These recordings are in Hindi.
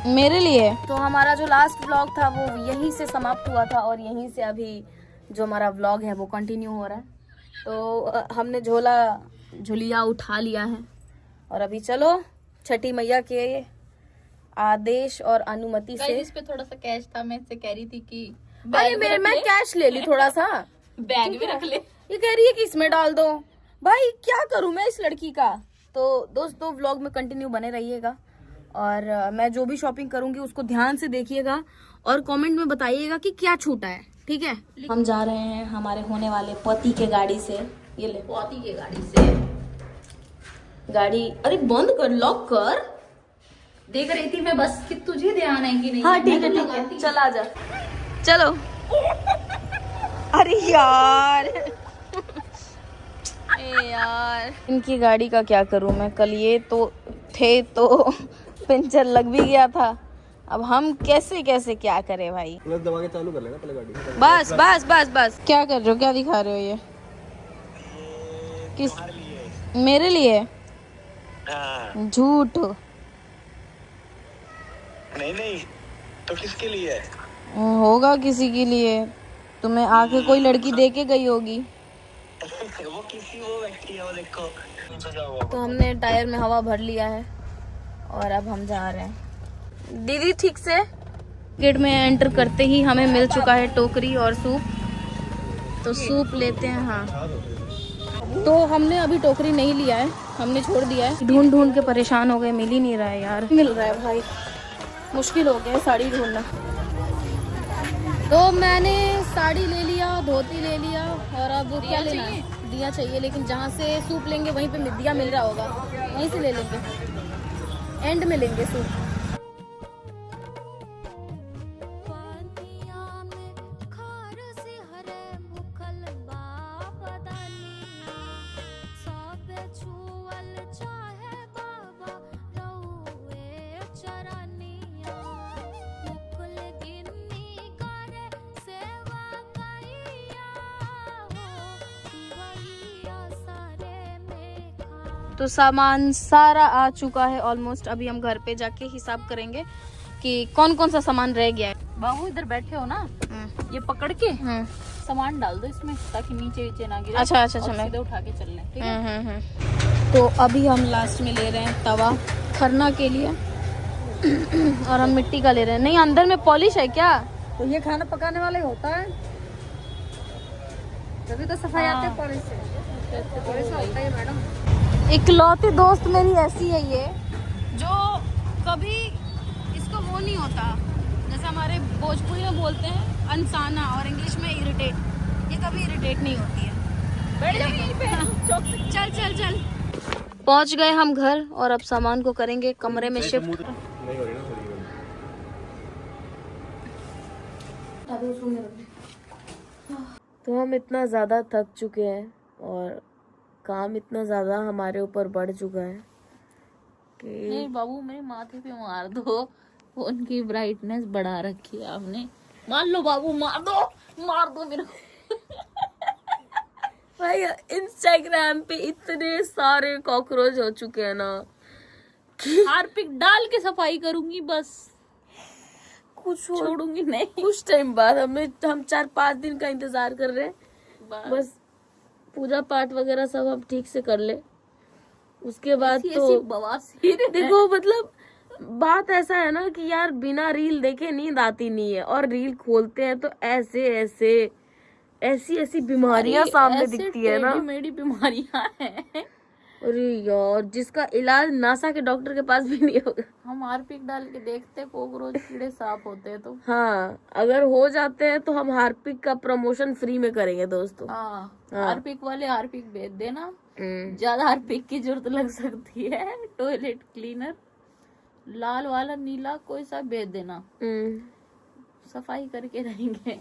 मेरे लिए तो हमारा जो लास्ट व्लॉग था वो यहीं से समाप्त हुआ था और यहीं से अभी जो हमारा व्लॉग है वो कंटिन्यू हो रहा है। तो हमने झुलिया उठा लिया है और अभी चलो छठी मैया के आदेश और अनुमति से। इस पे थोड़ा सा कैश था, मैं इससे कह रही थी कि अरे मैं कैश ले ली थोड़ा सा, बैग भी रख ले। ये कह रही है कि इसमें डाल दो। भाई क्या करूं मैं इस लड़की का। तो दोस्तों व्लॉग में कंटिन्यू बने रहिएगा और मैं जो भी शॉपिंग करूंगी उसको ध्यान से देखिएगा और कमेंट में बताइएगा कि क्या छूटा है, ठीक है। हम जा रहे हैं हमारे होने वाले पति के गाड़ी से। ये ले पति के गाड़ी से गाड़ी, अरे बंद कर, लॉक कर। देख रही थी मैं बस कि तुझे ध्यान है कि नहीं। हाँ ठीक है चल आ जा, चलो। अरे यार यार इनकी गाड़ी का क्या करूं मैं। कल ये तो थे तो पंचर लग भी गया था, अब हम कैसे कैसे क्या करें भाई। दबा के चालू कर लेना पहले गाड़ी। बस बस बस बस, क्या कर रहे हो, क्या दिखा रहे हो ये किस मेरे लिए? झूठ। नहीं तो किसके लिए है? होगा किसी के लिए, तुम्हें आके कोई लड़की दे के गई होगी। वो व्यक्ति है, वो देखो। तो हमने टायर में हवा भर लिया है और अब हम जा रहे हैं। दीदी ठीक से गेट में एंटर करते ही हमें मिल चुका है टोकरी और सूप, तो सूप लेते हैं। हाँ तो हमने अभी टोकरी नहीं लिया है, हमने छोड़ दिया है। ढूंढ ढूंढ के परेशान हो गए, मिल ही नहीं रहा है यार। मिल रहा है भाई, मुश्किल हो गया है साड़ी ढूंढना। तो मैंने साड़ी ले लिया, धोती ले लिया और अब क्या लेना है? दिया चाहिए, लेकिन जहाँ से सूप लेंगे वहीं पे दिया मिल रहा होगा, वहीं से ले लेंगे, एंड में लेंगे सूप। तो सामान सारा आ चुका है ऑलमोस्ट। अभी हम घर पे जाके हिसाब करेंगे कि कौन कौन सा सामान रह गया है। बाबू इधर बैठे हो ना, ये पकड़ के सामान डाल दो इसमें ताकि नीचे नीचे ना गिरे। अच्छा और सीधे उठा के चल लें, ठीक है। तो अभी हम लास्ट में ले रहे हैं तवा खरना के लिए और हम मिट्टी का ले रहे हैं। नहीं अंदर में पॉलिश है क्या? तो ये खाना पकाने वाला ही होता है, तभी तो सफाई आती है पॉलिश से। पॉलिश होता है मैडम। इकलौती दोस्त मेरी ऐसी है ये, जो कभी इसको वो नहीं होता, जैसे हमारे भोजपुरी में बोलते हैं अनसाना और इंग्लिश में इरिटेट, ये कभी इरिटेट नहीं होती है। बैठ जाओ यहीं पे। चल चल चल। पहुंच गए हम घर और अब सामान को करेंगे कमरे में शिफ्ट। तो हम इतना ज़्यादा थक चुके हैं और काम इतना ज़्यादा हमारे ऊपर बढ़ चुका है कि नहीं बाबू मेरे माथे पे मार दो, फोन की ब्राइटनेस बढ़ा रखी है आपने। मार लो बाबू, मार दो मेरे को। भाई इंस्टाग्राम पे इतने सारे कॉकरोच हो चुके हैं ना कि हार्पिक डाल के सफाई करूंगी बस, कुछ छोड़ूंगी नहीं। कुछ टाइम बाद हम 4-5 दिन का इंतजार कर रहे हैं बस। पूजा पाठ वगैरह सब हम ठीक से कर ले, उसके बाद तो बवासीर देखो मतलब बात ऐसा है ना कि यार बिना रील देखे नींद आती नहीं है, और रील खोलते हैं तो ऐसी बीमारियां सामने दिखती है ना। मेरी बीमारियां हैं। अरे यार जिसका इलाज नासा के डॉक्टर के पास भी नहीं होगा। हम हार्पिक डाल के देखते कॉकरोच कीड़े साफ होते हैं तो। हाँ अगर हो जाते हैं तो हम हार्पिक का प्रमोशन फ्री में करेंगे दोस्तों। हार्पिक वाले हार्पिक भेज देना, ज्यादा हार्पिक की जरूरत लग सकती है। टॉयलेट क्लीनर लाल वाला नीला कोई सा भेज देना, सफाई करके रहेंगे।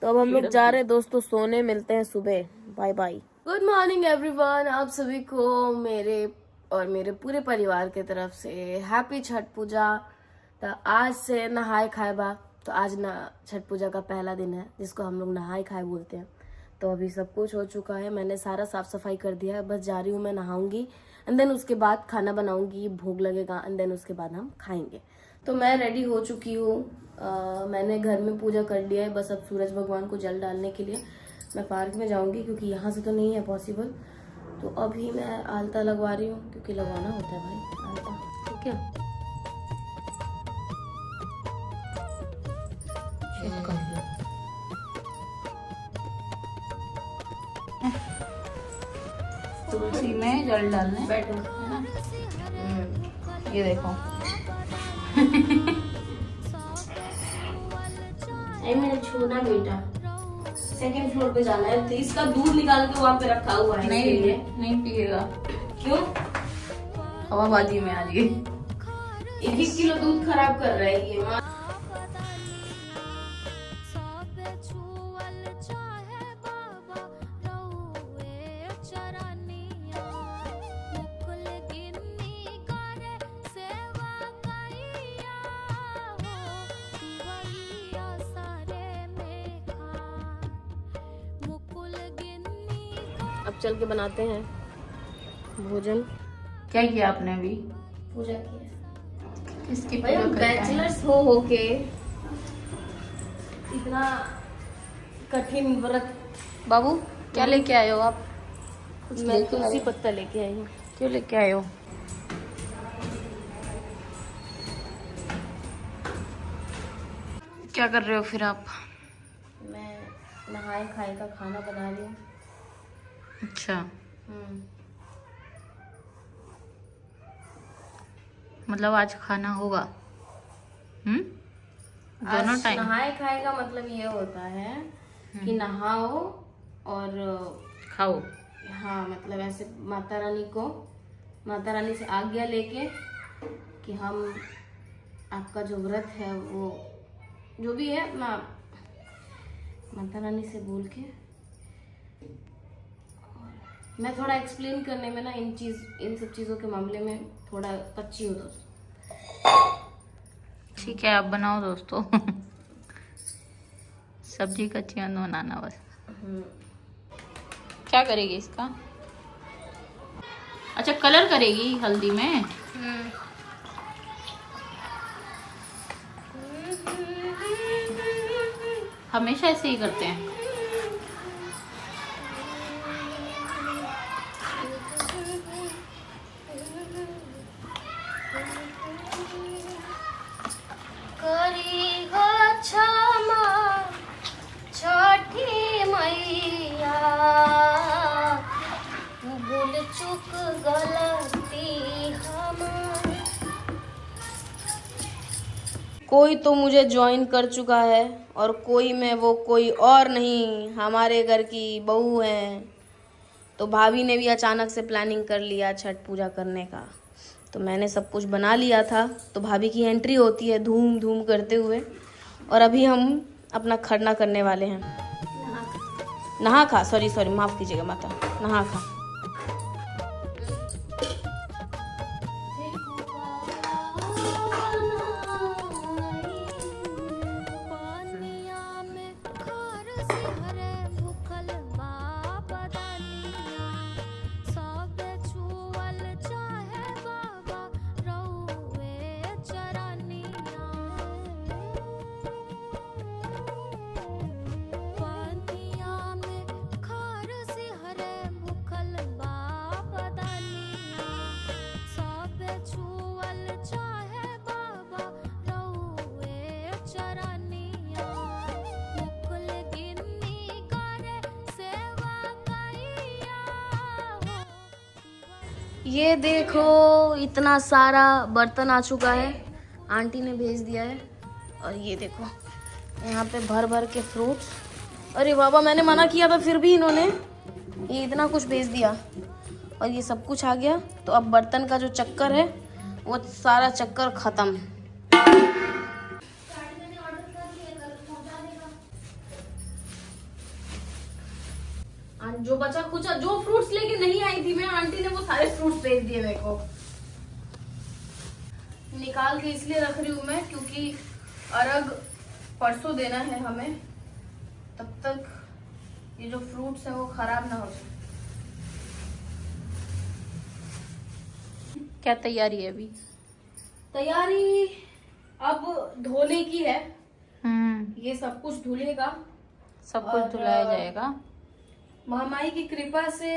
तो अब हम लोग जा रहे हैं दोस्तों सोने, मिलते हैं सुबह, bye bye. Good morning everyone, आप सभी को मेरे और मेरे पूरे परिवार के तरफ से हैप्पी छठ पूजा। तो आज से नहाए खाए बा, तो आज ना छठ पूजा का पहला दिन है जिसको हम लोग नहाए खाए बोलते हैं। तो अभी सब कुछ हो चुका है, मैंने सारा साफ सफाई कर दिया है, बस जा रही हूँ मैं नहाऊंगी एंड देन उसके बाद खाना बनाऊंगी, भोग लगेगा एंड देन उसके बाद हम खाएंगे। तो मैं रेडी हो चुकी हूँ, मैंने घर में पूजा कर लिया है, बस अब सूरज भगवान को जल डालने के लिए मैं पार्क में जाऊंगी क्योंकि यहाँ से तो नहीं है पॉसिबल। तो अभी मैं आलता लगवा रही हूँ क्योंकि लगवाना होता है भाई आलता, ठीक है। तुलसी में जल डालने बैठो, है ना। ये देखो मेरा छोटा बेटा सेकंड फ्लोर पे जाना है, तो इसका दूध निकाल के वहाँ पे रखा हुआ है। नहीं पिएगा। क्यों? हवाबाजी में आज ये 1 किलो दूध खराब कर रहा है ये। अब चल के बनाते हैं भोजन। क्या किया आपने अभी? पूजा किया। किसकी भाई पूजा हम करते हैं? बैचलर्स हो के इतना कठिन व्रत। बाबू क्या लेके आए हो आप? मैं तुलसी पत्ता लेके आई हूँ। क्यों लेके आए हो? क्या कर रहे हो फिर आप? मैं नहाए खाए का खाना बना रही हूँ। अच्छा, मतलब आज खाना होगा? दोनों आज टाइम? नहाए खाए का मतलब ये होता है कि नहाओ और खाओ। हाँ, मतलब ऐसे माता रानी से आज्ञा लेके कि हम आपका जो व्रत है वो जो भी है अपना माता रानी से बोल के। मैं थोड़ा एक्सप्लेन करने में ना इन सब चीज़ों के मामले में थोड़ा कच्ची हूँ दोस्तों। ठीक है, आप बनाओ दोस्तों। सब्जी कच्ची बनाना बस। क्या करेगी इसका? अच्छा, कलर करेगी हल्दी में। हमेशा ऐसे ही करते हैं। छठी मैया भूल चुक गलती हमारी। कोई तो मुझे ज्वाइन कर चुका है और कोई में वो कोई और नहीं हमारे घर की बहू है। तो भाभी ने भी अचानक से प्लानिंग कर लिया छठ पूजा करने का। तो मैंने सब कुछ बना लिया था। तो भाभी की एंट्री होती है धूम धूम करते हुए। और अभी हम अपना खरना करने वाले हैं। नहा खा, सॉरी माफ कीजिएगा माता, नहा खा। ये देखो इतना सारा बर्तन आ चुका है, आंटी ने भेज दिया है। और ये देखो यहाँ पे भर भर के फ्रूट्स। अरे बाबा, मैंने मना किया था फिर भी इन्होंने ये इतना कुछ भेज दिया। और ये सब कुछ आ गया। तो अब बर्तन का जो चक्कर है वो सारा चक्कर खत्म। जो बचा कुचा जो फ्रूट्स लेके नहीं आई थी मैं, आंटी ने वो सारे फ्रूट्स भेज दिए मेरे को। निकाल के इसलिए रख रही हूँ मैं क्योंकि अर्घ परसों देना है हमें। तब तक ये जो फ्रूट्स है वो खराब ना हो जाए। क्या तैयारी है अभी? तैयारी अब धोने की है। ये सब कुछ धुलेगा, सब कुछ धुलाया जाएगा। महामाई की कृपा से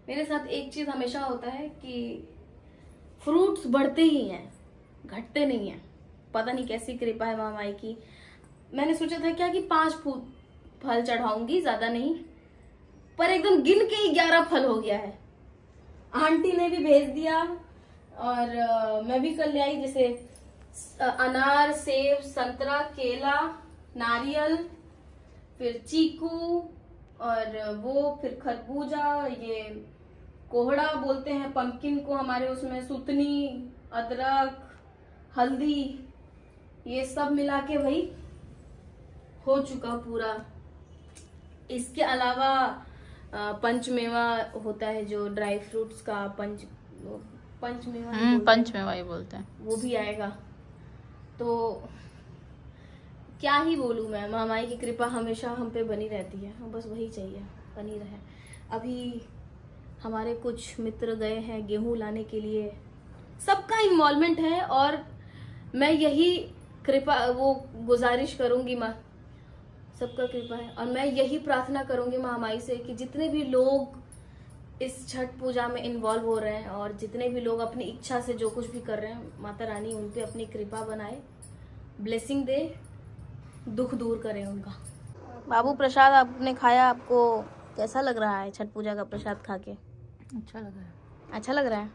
मेरे साथ एक चीज हमेशा होता है कि फ्रूट्स बढ़ते ही हैं, घटते नहीं हैं। पता नहीं कैसी कृपा है महामाई की। मैंने सोचा था क्या कि 5 फल चढ़ाऊंगी, ज्यादा नहीं, पर एकदम गिन के ही 11 फल हो गया है। आंटी ने भी भेज दिया और मैं भी कल ले आई, जैसे अनार, सेब, संतरा, केला, नारियल, फिर चीकू और वो फिर खरबूजा, ये कोहड़ा बोलते हैं पंपकिन को हमारे उसमें, सुतनी, अदरक, हल्दी, ये सब मिला के भाई हो चुका पूरा। इसके अलावा पंचमेवा होता है जो ड्राई फ्रूट्स का पंचमेवा पंचमेवा ही बोलते हैं, वो भी आएगा। तो क्या ही बोलूं मैं, महामाई की कृपा हमेशा हम पे बनी रहती है, बस वही चाहिए, बनी रहे। अभी हमारे कुछ मित्र गए हैं गेहूं लाने के लिए, सबका इन्वॉल्वमेंट है और मैं यही कृपा वो गुजारिश करूंगी माँ, सबका कृपा है और मैं यही प्रार्थना करूंगी महामाई से कि जितने भी लोग इस छठ पूजा में इन्वॉल्व हो रहे हैं और जितने भी लोग अपनी इच्छा से जो कुछ भी कर रहे हैं, माता रानी उन पे अपनी कृपा बनाए, ब्लेसिंग दे, दुख दूर करे उनका। बाबू प्रसाद आपने खाया, आपको कैसा लग रहा है छठ पूजा का प्रसाद खा के? अच्छा लग रहा है। अच्छा लग रहा है?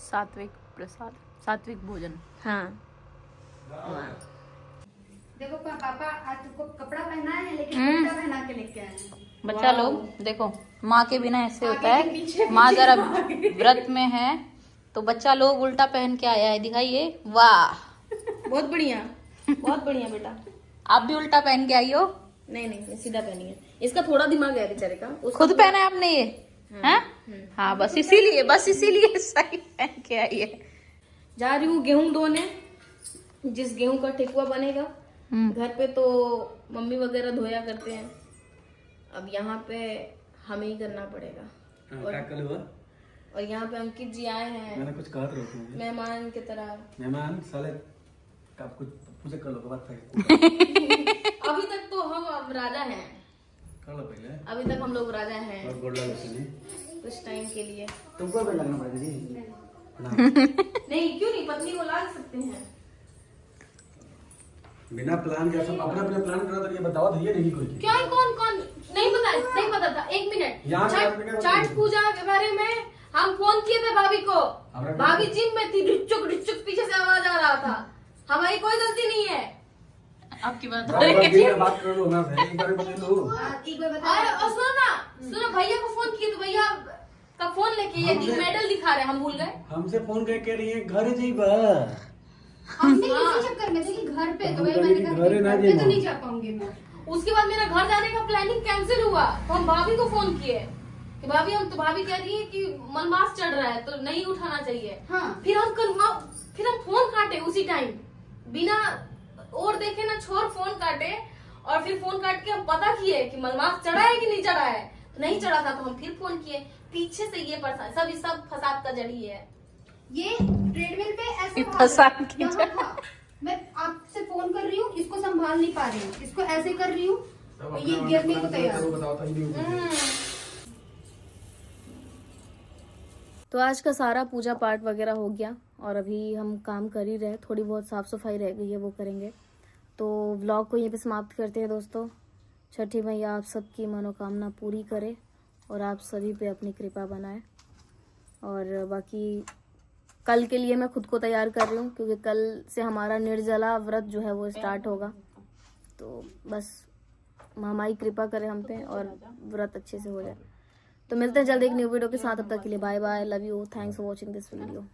सात्विक प्रसाद, सात्विक भोजन। हाँ। देखो पापा आज तुमको कपड़ा पहना है लेकिन उल्टा पहना के लेके आए हैं। बच्चा लोग देखो, माँ के बिना ऐसे होता है। माँ जरा व्रत में है तो बच्चा लोग उल्टा पहन के आया है, दिखाइए। वाह, बहुत बढ़िया, बहुत बढ़िया बेटा। आप भी उल्टा पहन के आई हो? नहीं नहीं, सीधा पहनी है। इसका थोड़ा दिमाग है बेचारे का। खुद पहना है आपने ये? हाँ, बस इसीलिए सही पहन के आई है। जा रही हूँ गेहूं धोने, जिस गेहूं का ठेकुआ बनेगा। घर पे तो मम्मी वगैरह धोया करते हैं, अब यहाँ पे हमें ही करना पड़ेगा। और यहाँ पे अंकित जी आए हैं, मैंने कुछ कहा था मेहमान की तरह। मेहमान साले कब कुछ पूछे कर लो के बाद अभी तक तो हम अब राजा हैं, कर लो पहले। अभी तक हम लोग राजा हैं। और गोल्डा लोशन कुछ टाइम के लिए तुमको भी लगना पड़ेगा जी। नहीं, क्यों नहीं, पत्नी को ला सकते हैं। बिना प्लान के सब अपना अपना प्लान करा तो ये बताओ धैर्य नहीं कोई। क्या है, कौन कौन नहीं पता था। एक मिनट, यहाँ छठ पूजा के बारे में हम फोन किए थे भाभी को, भाभी जिम में थी, डिचुक डिचुक पीछे से आवाज आ रहा था। हमारी कोई गलती नहीं है। आपकी बात बात कर लो ना, एक बार बता लो। और सुनो भैया को फोन किए तो भैया का फोन लेके ये मेडल दिखा रहे, हम भूल गए। हमसे फोन करके कह रही है घर जाइबा। हमने इसी चक्कर में थे कि घर पे तो मैंने कहा घर घर पे तो नहीं जा पाऊंगी मैं। उसके बाद मेरा घर जाने का प्लानिंग कैंसिल हुआ तो हम भाभी को फोन किए कि भाभी हम तो भाभी कह रही है कि मलमास चढ़ रहा है तो नहीं उठाना चाहिए। हाँ। फिर हम फोन काटे उसी टाइम, बिना और देखे ना छोड़ फोन काटे, और फिर फोन काट के हम पता किए कि मलमास चढ़ा है कि नहीं चढ़ा है। नहीं चढ़ा था तो हम फिर फोन किए। पीछे से ये परेशान, सब फसाद का जड़ी है। ये ट्रेडमिल पे ऐसे फसाद की यहाँ था। मैं आपसे फोन कर रही हूँ, इसको संभाल नहीं पा रही हूँ, इसको ऐसे कर रही हूँ और ये गिरने को तैयार। तो आज का सारा पूजा पाठ वगैरह हो गया और अभी हम काम कर ही रहे, थोड़ी बहुत साफ सफाई रह गई है वो करेंगे। तो व्लॉग को यहीं पे समाप्त करते हैं दोस्तों। छठी मैया आप सबकी मनोकामना पूरी करे और आप सभी पे अपनी कृपा बनाए। और बाकी कल के लिए मैं खुद को तैयार कर रही हूँ क्योंकि कल से हमारा निर्जला व्रत जो है वो स्टार्ट होगा। तो बस महामाई कृपा करे हम पे और व्रत अच्छे से हो जाए। तो मिलते हैं जल्द एक न्यू वीडियो के साथ, तब तक के लिए bye bye, love you, thanks for watching this video.